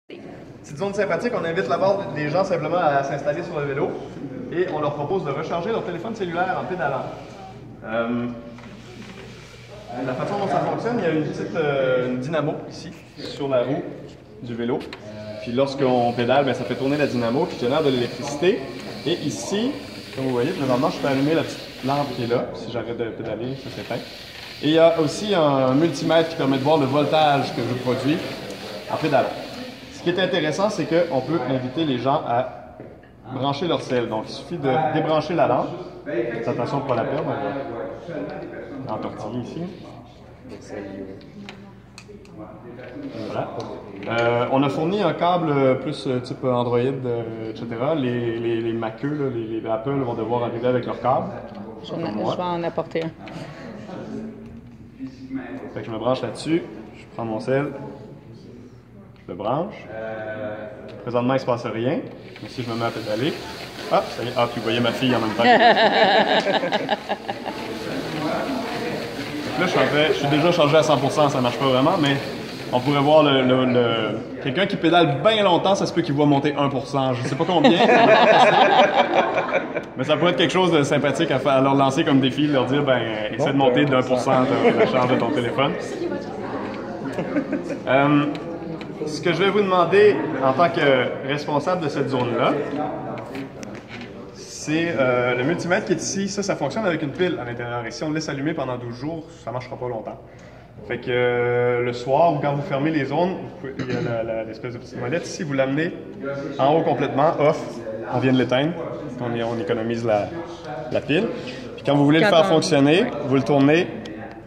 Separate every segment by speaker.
Speaker 1: Petite zone sympathique, on invite là-bas les gens simplement à s'installer sur le vélo et on leur propose de recharger leur téléphone cellulaire en pédalant. La façon dont ça fonctionne, il y a une petite dynamo ici, sur la roue du vélo. Puis lorsqu'on pédale, bien, ça fait tourner la dynamo qui génère de l'électricité. Et ici, comme vous voyez, présentement, je peux allumer la petite lampe qui est là. Si j'arrête de pédaler, ça s'éteint. Et il y a aussi un multimètre qui permet de voir le voltage que je produis en pédalant. Ce qui est intéressant, c'est qu'on peut inviter les gens à brancher leur sel. Donc, il suffit de débrancher la lampe. Faites attention pour ne pas la perdre. On va entortiller ici. Voilà. On a fourni un câble plus type Android, etc. Les Maceux, les Apple vont devoir arriver avec leur câble.
Speaker 2: Je vais en apporter un.
Speaker 1: Fait que je me branche là-dessus, je prends mon sel, je le branche. Présentement, il ne se passe rien. Mais si je me mets à pédaler, ah, ça y est. Ah, puis vous voyez ma fille en même temps. Là, je suis déjà chargé à 100%, ça ne marche pas vraiment, mais on pourrait voir quelqu'un qui pédale bien longtemps, ça se peut qu'il voit monter 1%. Je ne sais pas combien, mais ça pourrait être quelque chose de sympathique à leur lancer comme défi, leur dire, ben, essaie de monter de 1% de la charge de ton téléphone. Ce que je vais vous demander en tant que responsable de cette zone-là, c'est le multimètre qui est ici. Ça fonctionne avec une pile à l'intérieur. Et si on le laisse allumer pendant 12 jours, ça ne marchera pas longtemps. Fait que le soir ou quand vous fermez les zones, il y a l'espèce de petite molette ici, vous l'amenez en haut complètement, off, on vient de l'éteindre, on économise la pile. Puis quand vous voulez le faire fonctionner, vous le tournez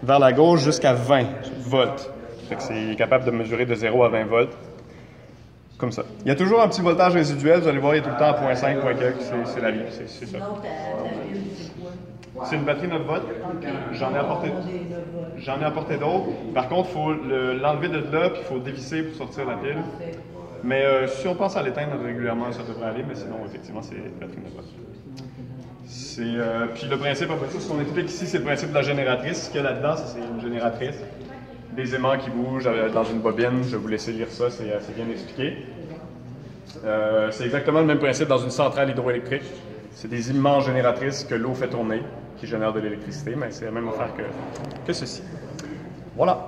Speaker 1: vers la gauche jusqu'à 20 volts. Fait que c'est capable de mesurer de 0 à 20 volts. Comme ça. Il y a toujours un petit voltage résiduel, vous allez voir, il est tout le temps à 0.5, 0.4, c'est la vie, c'est ça. C'est une batterie 9 volts. J'en ai apporté d'autres. Par contre, il faut l'enlever de là, puis il faut dévisser pour sortir la pile. Mais si on pense à l'éteindre régulièrement, ça devrait aller, mais sinon, effectivement, c'est une batterie 9 volts. Puis le principe, après ça, ce qu'on explique ici, c'est le principe de la génératrice. Ce qu'il y a là-dedans, c'est une génératrice. Des aimants qui bougent dans une bobine, je vais vous laisser lire ça, c'est assez bien expliqué. C'est exactement le même principe dans une centrale hydroélectrique. C'est des immenses génératrices que l'eau fait tourner, qui génèrent de l'électricité, mais c'est la même affaire que ceci. Voilà.